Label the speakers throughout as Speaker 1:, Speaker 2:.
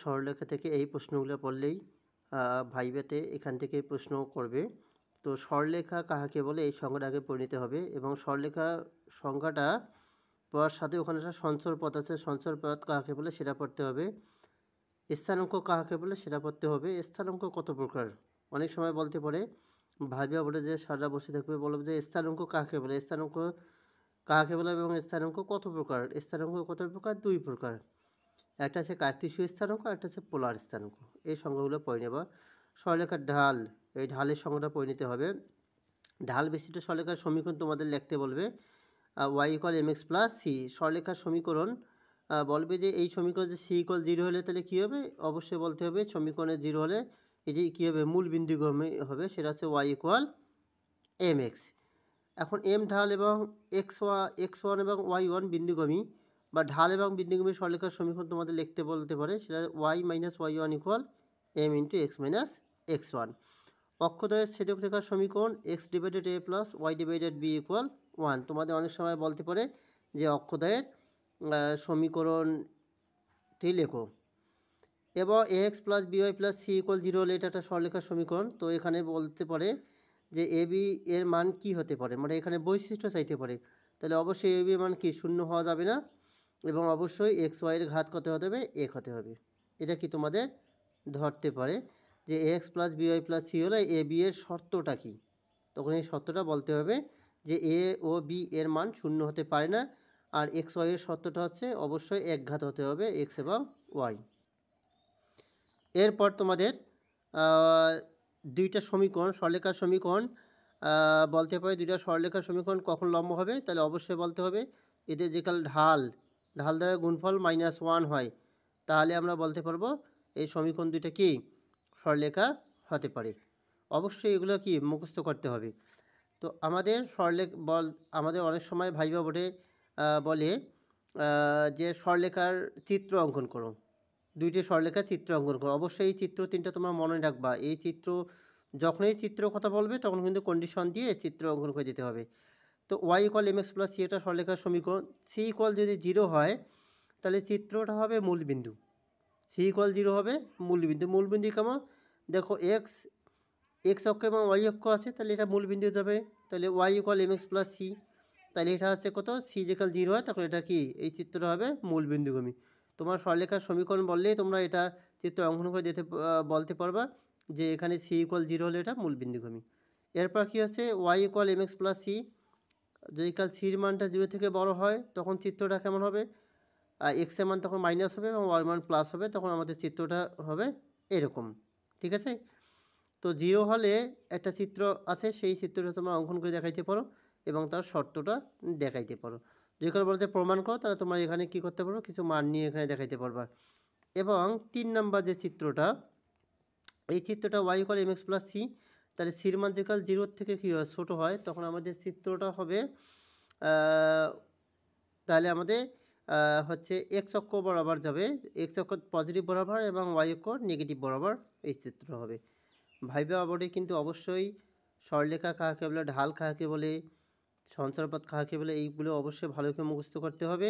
Speaker 1: সরলরেখা থেকে এই প্রশ্নগুলো পড়লেই ভাইভাতে এখান থেকে প্রশ্ন করবে। তো সরলরেখা কাহাকে বলে এই সংজ্ঞাটা আগে পড়ে নিতে হবে এবং সরলরেখা সংজ্ঞাটা পড়ার সাথে ওখানে একটা সঞ্চর পথ আছে, সঞ্চর পথ কাহাকে বলে সেটা পড়তে হবে। স্থানাঙ্ক কাহাকে বলে সেটা পড়তে হবে। স্থানাঙ্ক কত প্রকার? অনেক সময় বলতে পারে ভাইভা বোর্ডে যে স্যাররা বসে থাকবে বলবে যে স্থানাঙ্ক কাহাকে বলে, স্থানাঙ্ক কাহাকে বলে এবং স্থানাঙ্ক কত প্রকার? স্থানাঙ্ক কত প্রকার? 2 প্রকার। একটা আছে কার্তেশীয় স্থানাঙ্ক, একটা হচ্ছে পোলার স্থানাঙ্ক। এই সংখ্যাগুলো পড়ে নেবা। সরলরেখার ঢাল, এই ঢালের সংখ্যাটা পড়ে নিতে হবে। ঢাল বিশিষ্ট সরলরেখার সমীকরণ তোমাদের লিখতে বলবে y = mx + c। সরলরেখার সমীকরণ বলবে যে এই সমীকরণ যে c = 0 হলে তাহলে কী হবে? অবশ্যই বলতে হবে সমীকরণে 0 হলে এটি কী হবে? মূল বিন্দুগামী হবে, সেটা হচ্ছে y = mx। এখন m ঢাল এবং x1 এবং y1 বিন্দুগামী বা ঢাল এবং বিন্দুগামী সরলরেখার সমীকরণ তোমাদের লিখতে বলতে পারে, সেটা y - y1 = m × x - x1। অক্ষদ্বয়ের ছেদক রেখার সমীকরণ x/a + y/b = 1। তোমাদের অনেক সময় বলতে পারে যে অক্ষদ্বয়ের সমীকরণটি লেখো এবং ax + by + c = 0 হলে এটা একটা সরলরেখার সমীকরণ। তো এখানে বলতে পারে যে ab এর মান কি হতে পারে, মানে এখানে বৈশিষ্ট্য চাইতে পারে। তাহলে অবশ্যই ab এর মান কি শূন্য হওয়া যাবে না এবং অবশ্যই x y এর ঘাত কত হতে হবে? 1 হতে হবে। এটা কি তোমাদের ধরতে পারে যে ax + by + c হলে ab এর শর্তটা কি? তখন এই শর্তটা বলতে হবে যে a ও b এর মান শূন্য হতে পারে না, আর x y এর শর্তটা হচ্ছে অবশ্যই এক ঘাত হতে হবে x এবং y। এরপর তোমাদের দুইটা সমীকরণ, সরলরেখার সমীকরণ বলতে পারে দুইটা সরলরেখার সমীকরণ কখন লম্ব হবে, তাহলে অবশ্যই বলতে হবে এদের যে কাল ঢাল দ্বারা গুণফল -1 হয়, তাহলে আমরা বলতে পারবো এই সমীকরণ দুইটা কি সরলরেখা হতে পারে। অবশ্যই এগুলো কি মুখস্থ করতে হবে। তো আমাদের আমাদের অনেক সময় ভাইভা বোর্ডে বলে যে সরলরেখার চিত্র অঙ্কন করো, দুইটি সরলরেখার চিত্র অঙ্কন করো। অবশ্যই এই চিত্র তিনটা তোমরা মনে রাখবা। এই চিত্র যখনই চিত্র কথা বলবে তখন কিন্তু কন্ডিশন দিয়ে চিত্র অঙ্কন করে দিতে হবে। তো y = mx + c এটা সরলরেখার সমীকরণ। c = যদি 0 হয় তাহলে চিত্রটা হবে মূলবিন্দু। c = 0 হবে মূলবিন্দু। মূলবিন্দু কেমন? দেখো x অক্ষ এবং y অক্ষ আছে, তাহলে এটা মূলবিন্দু যাবে। তাহলে y = mx + c, তাহলে এটা হচ্ছে কত? c যেকাল 0 হয় তখন এটা কি এই চিত্রটা হবে মূলবিন্দুগামী। তোমার সরলরেখার সমীকরণ বললেই তোমরা এটা চিত্র অঙ্কন করে বলতে পারবা যে এখানে c = 0 হলে এটা মূলবিন্দুগামী। এরপর কি আছে? y = mx + c, যদি কাল c এর মানটা 0 থেকে বড় হয় তখন চিত্রটা কেমন হবে? x এর মান তখন মাইনাস হবে এবং y এর মান প্লাস হবে, তখন আমাদের চিত্রটা হবে এরকম। ঠিক আছে? তো 0 হলে একটা চিত্র আছে, সেই চিত্রটা তোমরা অঙ্কন করে দেখাইতে পারো এবং তার শর্তটা দেখাইতে পারো। যদি কারো বলতে প্রমাণ করো তাহলে তোমরা এখানে কি করতে পারো? কিছু মান নিয়ে এখানে দেখাইতে পারবা। এবং 3 নাম্বার যে চিত্রটা, এই চিত্রটা y = mx + c, তাহলে c এর মান যেকাল 0 থেকে কী হয় ছোটো হয় তখন আমাদের চিত্রটা হবে তাহলে আমাদের হচ্ছে x অক্ষ বরাবর যাবে, x অক্ষ পজিটিভ বরাবর এবং y অক্ষ নেগেটিভ বরাবর এই চিত্র হবে। ভাইভা বোর্ডে কিন্তু অবশ্যই সরলরেখা কাহাকে বলে, ঢাল কাহাকে বলে, সঞ্চারপথ কাহাকে বলে, এইগুলো অবশ্যই ভালো করে মুখস্থ করতে হবে।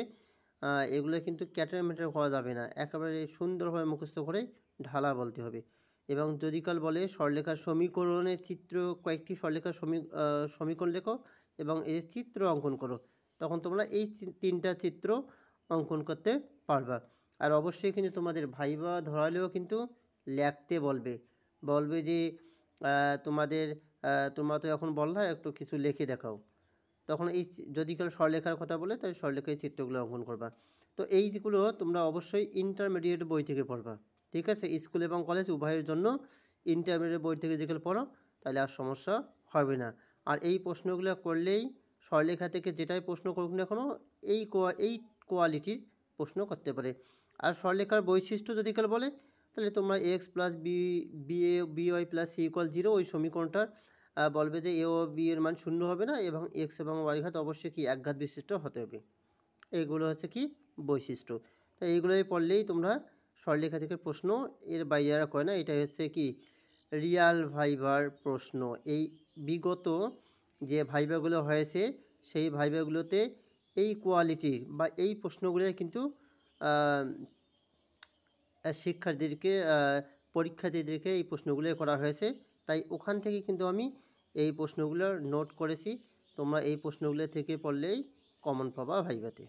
Speaker 1: এগুলো কিন্তু ক্যাটার ম্যাটার করা যাবে না, একেবারে সুন্দরভাবে মুখস্থ করে ঢালা বলতে হবে। এবং যদি কাল বলে সরলরেখার সমীকরণের চিত্র, কয়েকটি সরলরেখার সমীকরণ লেখো এবং এর চিত্র অঙ্কন করো, তখন তোমরা এই তিনটা চিত্র অঙ্কন করতে পারবা। আর অবশ্যই কিন্তু তোমাদের ভাইভা ধরালেও কিন্তু লিখতে বলবে যে তোমাদের তোমরা তো এখন বললা একটু কিছু লিখে দেখাও, তখন এই যদি কাল সরলরেখার কথা বলে তাহলে সরলরেখার চিত্রগুলো অঙ্কন করবা। তো এইগুলো তোমরা অবশ্যই ইন্টারমিডিয়েট বই থেকে পড়বা। ঠিক আছে? স্কুল এবং কলেজ উভয়ের জন্য ইন্টারমিডিয়েট বই থেকে যেগুলো পড়ো তাহলে আর সমস্যা হবে না। আর এই প্রশ্নগুলো করলেই সরলরেখা থেকে যেটাই প্রশ্ন করুক না কেন এই কোয়ালিটির প্রশ্ন করতে পারে। আর সরলরেখার বৈশিষ্ট্য যদি কাল বলে তাহলে তোমরা x + by + c = 0 ওই সমীকরণটার বলবে যে a ও b এর মান শূন্য হবে না এবং x এবং y ঘাত অবশ্যই কি এক ঘাত বিশিষ্ট হতে হবে। এইগুলো হচ্ছে কি বৈশিষ্ট্য। তো এইগুলোই পড়লেই তোমরা সরলরেখা থেকে প্রশ্ন, এর বাইরে আর কয় না। এটাই হচ্ছে কি রিয়াল ভাইভার প্রশ্ন। এই বিগত যে ভাইভাগুলো হয়েছে সেই ভাইভাগুলোতে এই কোয়ালিটির বা এই প্রশ্নগুলোই কিন্তু শিক্ষার্থীদেরকে পরীক্ষার্থীদেরকে এই প্রশ্নগুলো করা হয়েছে, তাই ওখান থেকে কিন্তু আমি এই প্রশ্নগুলো নোট করেছি। তোমরা এই প্রশ্নগুলো থেকে পড়লেই কমন পাবা ভাইভাতে।